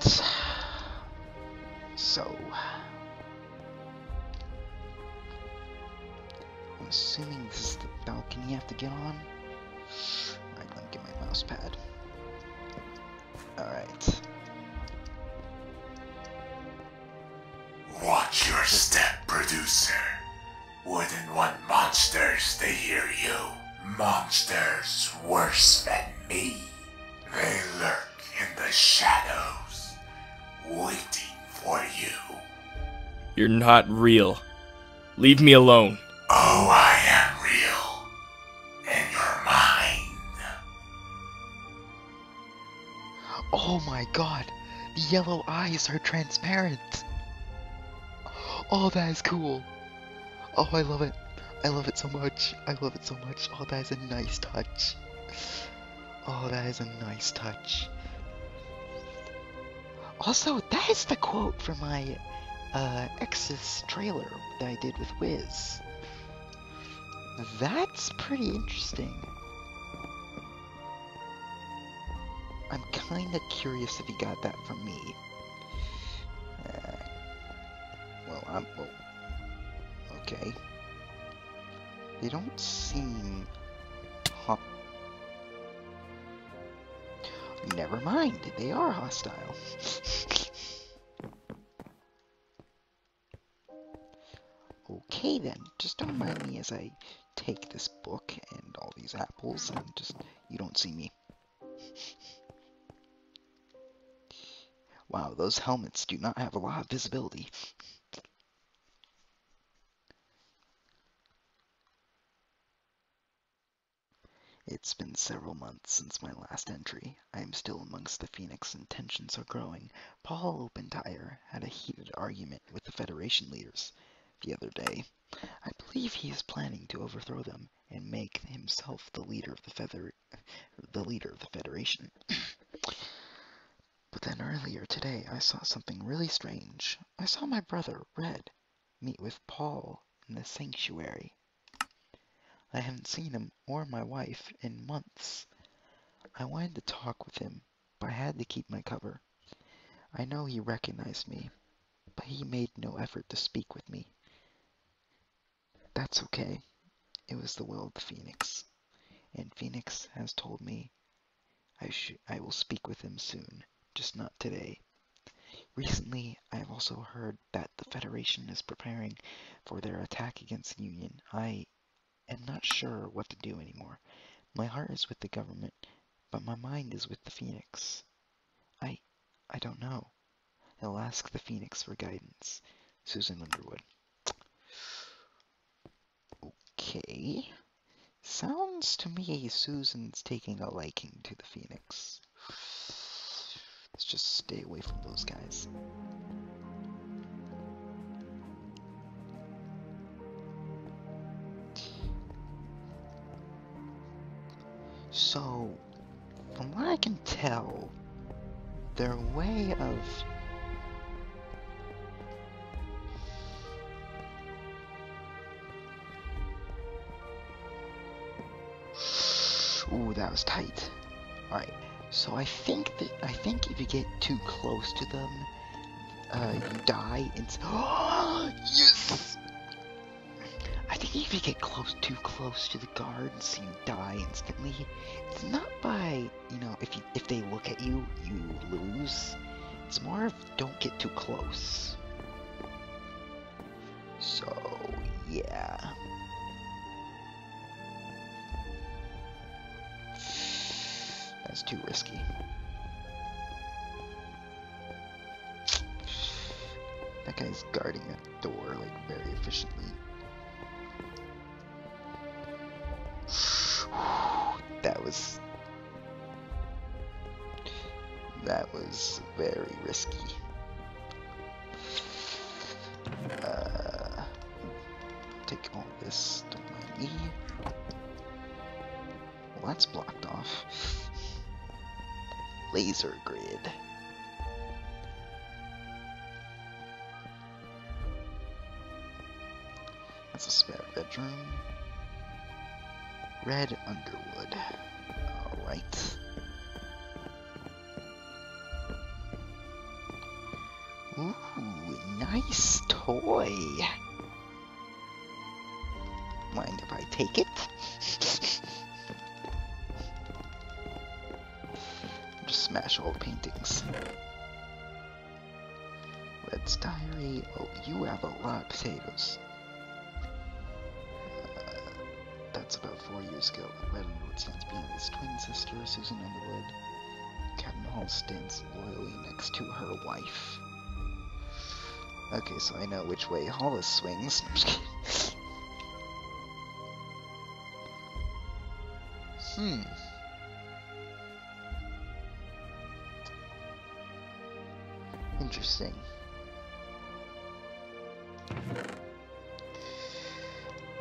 Alright. So, I'm assuming this is the balcony you have to get on. Alright, let me get my mouse pad. Alright. Watch your step, producer. Wouldn't want monsters to hear you. Monsters worse than me. They lurk in the shadows, waiting for you. You're not real. Leave me alone. Oh, I am real. In your mind. Oh my god! The yellow eyes are transparent! Oh, that is cool! Oh, I love it. I love it so much. I love it so much. Oh, that is a nice touch. Oh, that is a nice touch. Also, that is the quote from my Exodus trailer that I did with Wiz. That's pretty interesting. I'm kinda curious if he got that from me. Well, okay. They don't seem... Never mind, they are hostile. Okay then, just don't mind me as I take this book and all these apples and just, you don't see me. Wow, those helmets do not have a lot of visibility. It's been several months since my last entry. I am still amongst the Phoenix and tensions are growing. Paul Opentire had a heated argument with the Federation leaders the other day. I believe he is planning to overthrow them and make himself the leader of the Federation. But then earlier today I saw something really strange. I saw my brother, Red, meet with Paul in the sanctuary. I haven't seen him or my wife in months. I wanted to talk with him, but I had to keep my cover. I know he recognized me, but he made no effort to speak with me. That's okay. It was the will of the Phoenix, and Phoenix has told me I will speak with him soon, just not today. Recently, I have also heard that the Federation is preparing for their attack against the Union. I am not sure what to do anymore. My heart is with the government, but my mind is with the Phoenix. I don't know. I'll ask the Phoenix for guidance. Susan Underwood. Okay. Sounds to me Susan's taking a liking to the Phoenix. Let's just stay away from those guys. So, from what I can tell, their way of... Ooh, that was tight. Alright, so I think if you get too close to them, you die. Yes! I think if you get too close to the guards, you die instantly. It's not by, if they look at you, you lose. It's more of don't get too close. So, yeah. That's too risky. That guy's guarding a door, like, very efficiently. That was very risky. Take all this, don't mind me. Well, that's blocked off. Laser grid. That's a spare bedroom. Red Underwood. Alright. toy. Mind if I take it? Just smash all the paintings. Red's diary. Oh, you have a lot of potatoes. That's about 4 years ago. Red Underwood stands behind his twin sister, Susan Underwood. Captain Hall stands loyally next to her wife. Okay, so I know which way Hollis swings. I'm just kidding. Interesting.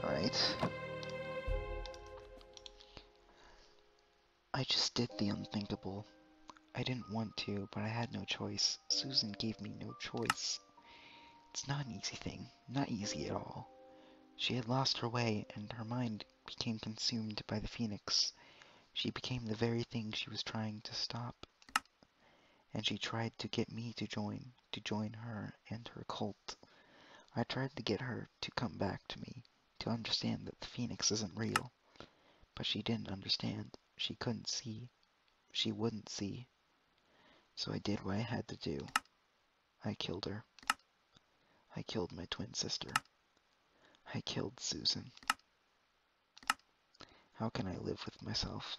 Alright. I just did the unthinkable. I didn't want to, but I had no choice. Susan gave me no choice. It's not an easy thing. Not easy at all. She had lost her way, and her mind became consumed by the Phoenix. She became the very thing she was trying to stop. And she tried to get me to join her and her cult. I tried to get her to come back to me, to understand that the Phoenix isn't real. But she didn't understand. She couldn't see. She wouldn't see. So I did what I had to do. I killed her. I killed my twin sister. I killed Susan. How can I live with myself?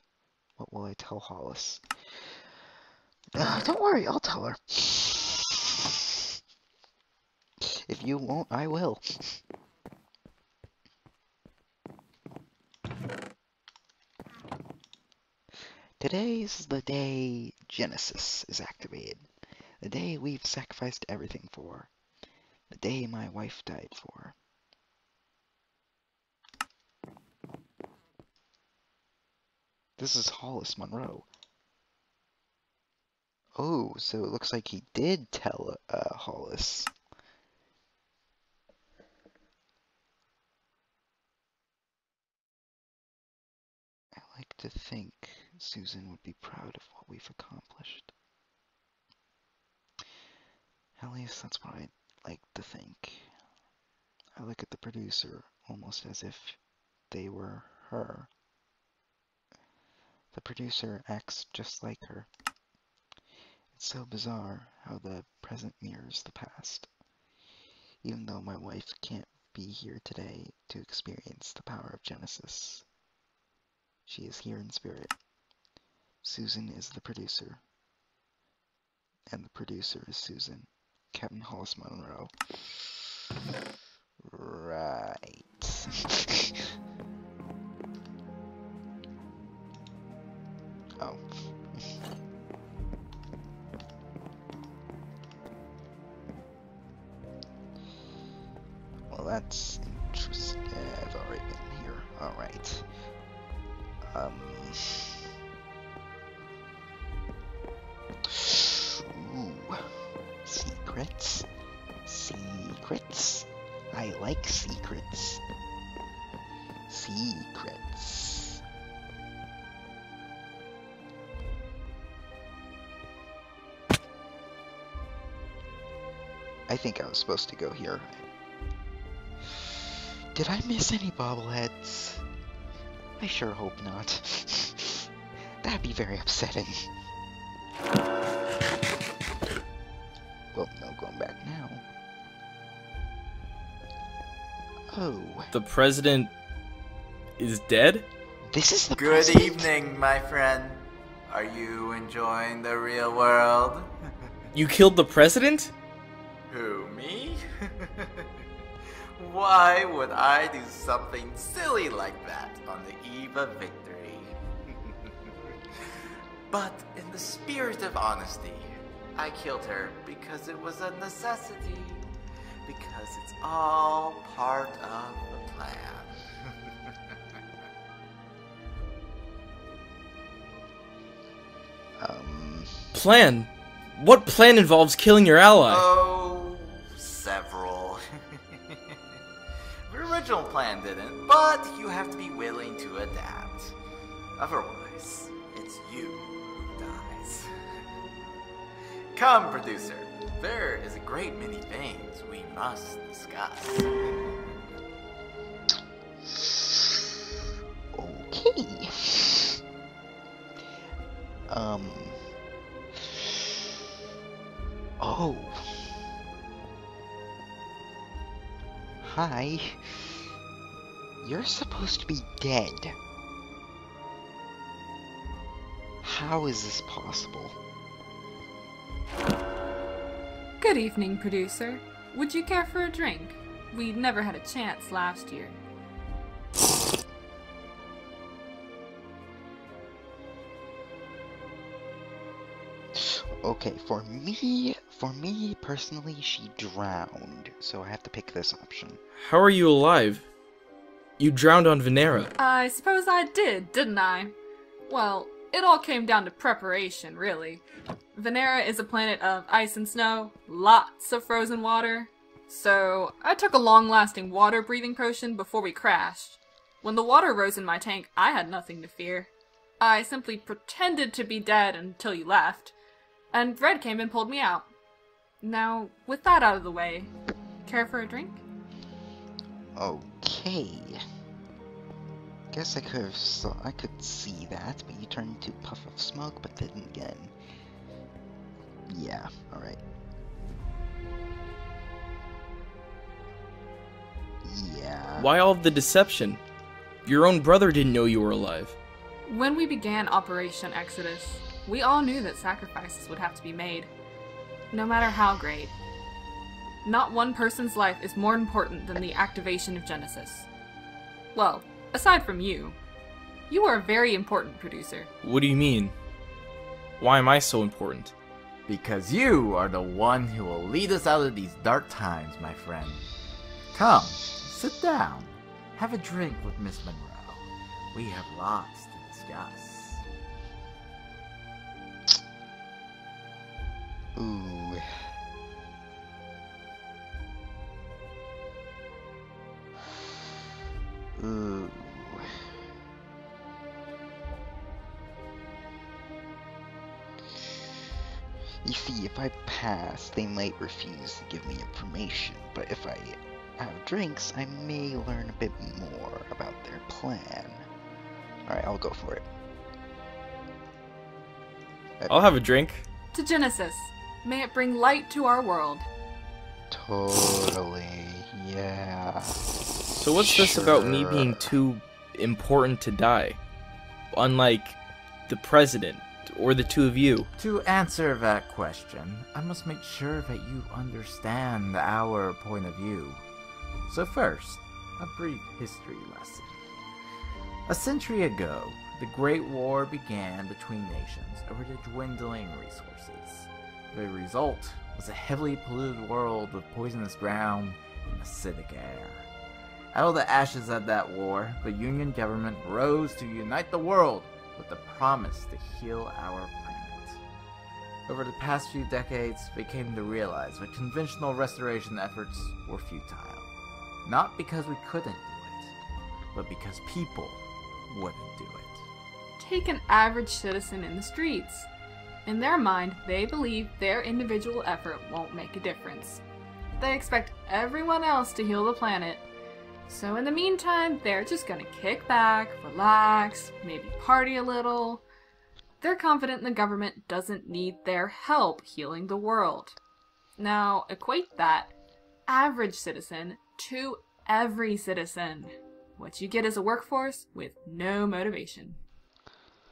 What will I tell Hollis? Don't worry, I'll tell her. If you won't, I will. Today's the day Genesis is activated. The day we've sacrificed everything for. The day my wife died for. This is Hollis Monroe. Oh, so it looks like he did tell Hollis. I like to think Susan would be proud of what we've accomplished. At least that's what I like to think. I look at the producer almost as if they were her. The producer acts just like her. It's so bizarre how the present mirrors the past. Even though my wife can't be here today to experience the power of Genesis, she is here in spirit. Susan is the producer, and the producer is Susan. Captain Hollis Monroe. Right. Oh. Well, that's interesting. I've already been here. Alright. Ooh. Secrets. Secrets. I like secrets. Secrets. I think I was supposed to go here. Did I miss any bobbleheads? I sure hope not. That'd be very upsetting. Well, no going back now. Oh. The president is dead? This is the Good president? evening, my friend. Are you enjoying the real world? You killed the president? Who, me? Why would I do something silly like that on the eve of victory? But in the spirit of honesty, I killed her because it was a necessity. Because it's all part of the plan. Plan? What plan involves killing your ally? Oh, several. The original plan didn't, but you have to be willing to adapt. Otherwise, it's you who dies. Come, producer. There is a great many things we must discuss. Okay. Oh. Hi. You're supposed to be dead. How is this possible? Good evening, producer. Would you care for a drink? We never had a chance last year. Okay, for me personally, she drowned, so I have to pick this option. How are you alive? You drowned on Venera. I suppose I did, didn't I? Well, it all came down to preparation, really. Venera is a planet of ice and snow, lots of frozen water. So, I took a long-lasting water-breathing potion before we crashed. When the water rose in my tank, I had nothing to fear. I simply pretended to be dead until you left, and Red came and pulled me out. Now, with that out of the way, care for a drink? Okay. Guess I could see that, but you turned into a puff of smoke, but then again. Yeah, alright. Yeah. Why all of the deception? Your own brother didn't know you were alive. When we began Operation Exodus, we all knew that sacrifices would have to be made, no matter how great. Not one person's life is more important than the activation of Genesis. Well, aside from you. You are a very important producer. What do you mean? Why am I so important? Because you are the one who will lead us out of these dark times, my friend. Come, sit down. Have a drink with Miss Monroe. We have lots to discuss. Ooh. Ooh. You see, if I pass, they might refuse to give me information, but if I have drinks, I may learn a bit more about their plan. Alright, I'll go for it. I'll have a drink. To Genesis, may it bring light to our world. Totally, yeah. So what's this about me being too important to die? Unlike the president, or the two of you. To answer that question, I must make sure that you understand our point of view. So first, a brief history lesson. A century ago, the Great War began between nations over the dwindling resources. The result was a heavily polluted world with poisonous ground and acidic air. Out of the ashes of that war, the Union government rose to unite the world with the promise to heal our planet. Over the past few decades, they came to realize that conventional restoration efforts were futile. Not because we couldn't do it, but because people wouldn't do it. Take an average citizen in the streets. In their mind, they believe their individual effort won't make a difference. They expect everyone else to heal the planet. So in the meantime, they're just gonna kick back, relax, maybe party a little. They're confident the government doesn't need their help healing the world. Now, equate that average citizen to every citizen. What you get is a workforce with no motivation.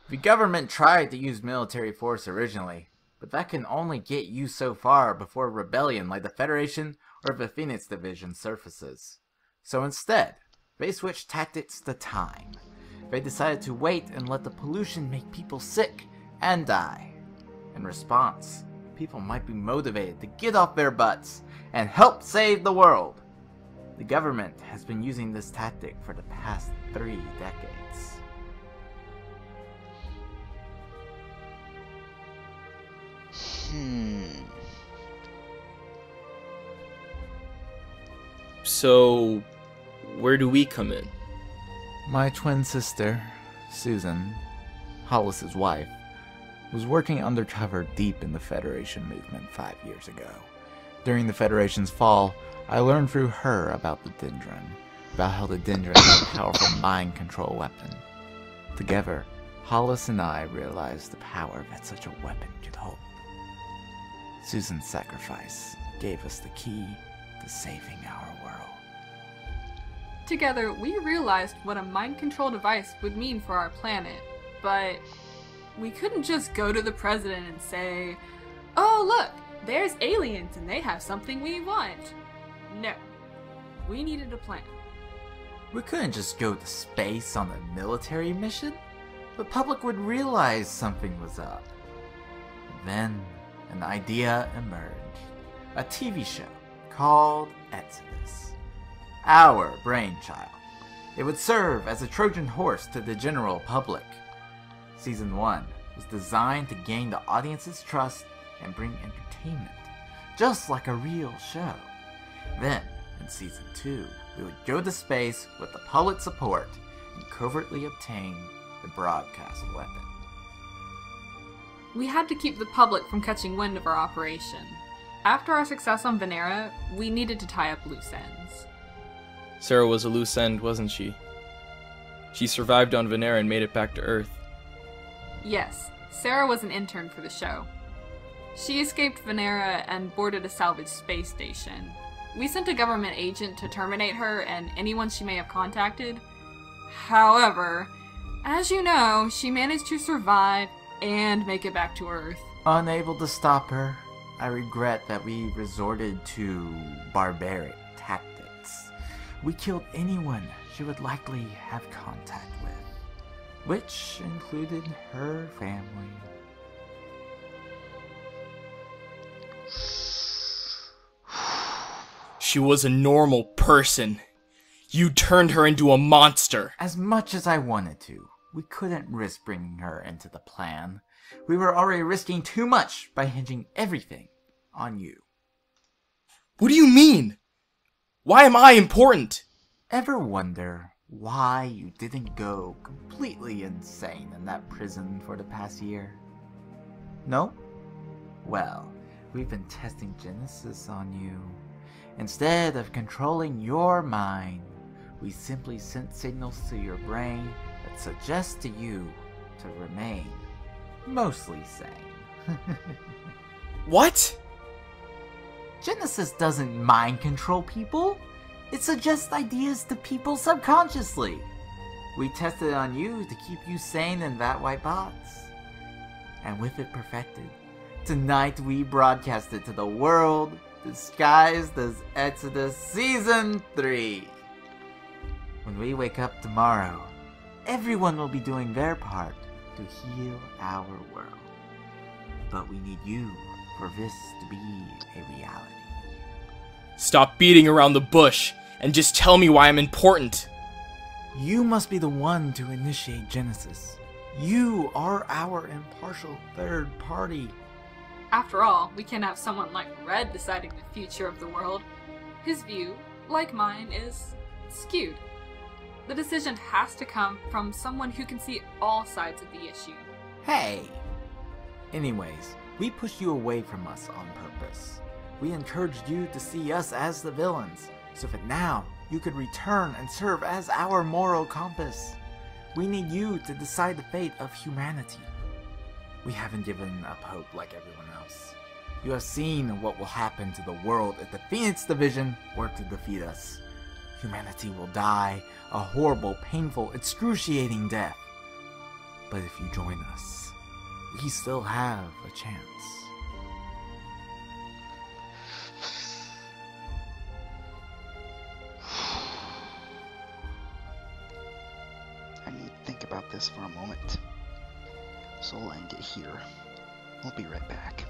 The government tried to use military force originally, but that can only get you so far before rebellion like the Federation or the Phoenix Division surfaces. So instead, they switched tactics to time. They decided to wait and let the pollution make people sick and die. In response, people might be motivated to get off their butts and help save the world. The government has been using this tactic for the past 3 decades. So, where do we come in? My twin sister, Susan, Hollis's wife, was working undercover deep in the Federation movement 5 years ago. During the Federation's fall, I learned through her about the Dendron, about how the Dendron is a powerful mind control weapon. Together, Hollis and I realized the power that such a weapon could hold. Susan's sacrifice gave us the key to saving our world. Together, we realized what a mind control device would mean for our planet, but we couldn't just go to the president and say, "Oh, look, there's aliens and they have something we want." No. We needed a plan. We couldn't just go to space on a military mission. The public would realize something was up. Then, an idea emerged. A TV show called Exodus. Our brainchild. It would serve as a Trojan horse to the general public. Season 1 was designed to gain the audience's trust and bring entertainment, just like a real show. Then, in Season 2, we would go to space with the public support and covertly obtain the broadcast weapon. We had to keep the public from catching wind of our operation. After our success on Venera, we needed to tie up loose ends. Sarah was a loose end, wasn't she? She survived on Venera and made it back to Earth. Yes, Sarah was an intern for the show. She escaped Venera and boarded a salvaged space station. We sent a government agent to terminate her and anyone she may have contacted. However, as you know, she managed to survive and make it back to Earth. Unable to stop her, I regret that we resorted to barbaric tactics. We killed anyone she would likely have contact with, which included her family. She was a normal person. You turned her into a monster. As much as I wanted to, we couldn't risk bringing her into the plan. We were already risking too much by hinging everything on you. What do you mean? Why am I important? Ever wonder why you didn't go completely insane in that prison for the past year? No? Well, we've been testing Genesis on you. Instead of controlling your mind, we simply sent signals to your brain that suggest to you to remain mostly sane. What? Genesis doesn't mind control people. It suggests ideas to people subconsciously. We tested it on you to keep you sane in that white box. And with it perfected, tonight we broadcast it to the world, disguised as Exodus Season 3. When we wake up tomorrow, everyone will be doing their part to heal our world. But we need you for this to be a reality. Stop beating around the bush and just tell me why I'm important. You must be the one to initiate Genesis. You are our impartial third party. After all, we can't have someone like Red deciding the future of the world. His view, like mine, is skewed. The decision has to come from someone who can see all sides of the issue. Hey! Anyways, we pushed you away from us on purpose. We encouraged you to see us as the villains, so that now you could return and serve as our moral compass. We need you to decide the fate of humanity. We haven't given up hope like everyone else. You have seen what will happen to the world if the Phoenix Division were to defeat us. Humanity will die a horrible, painful, excruciating death. But if you join us, we still have a chance. I need to think about this for a moment. So I'll end it here. We'll be right back.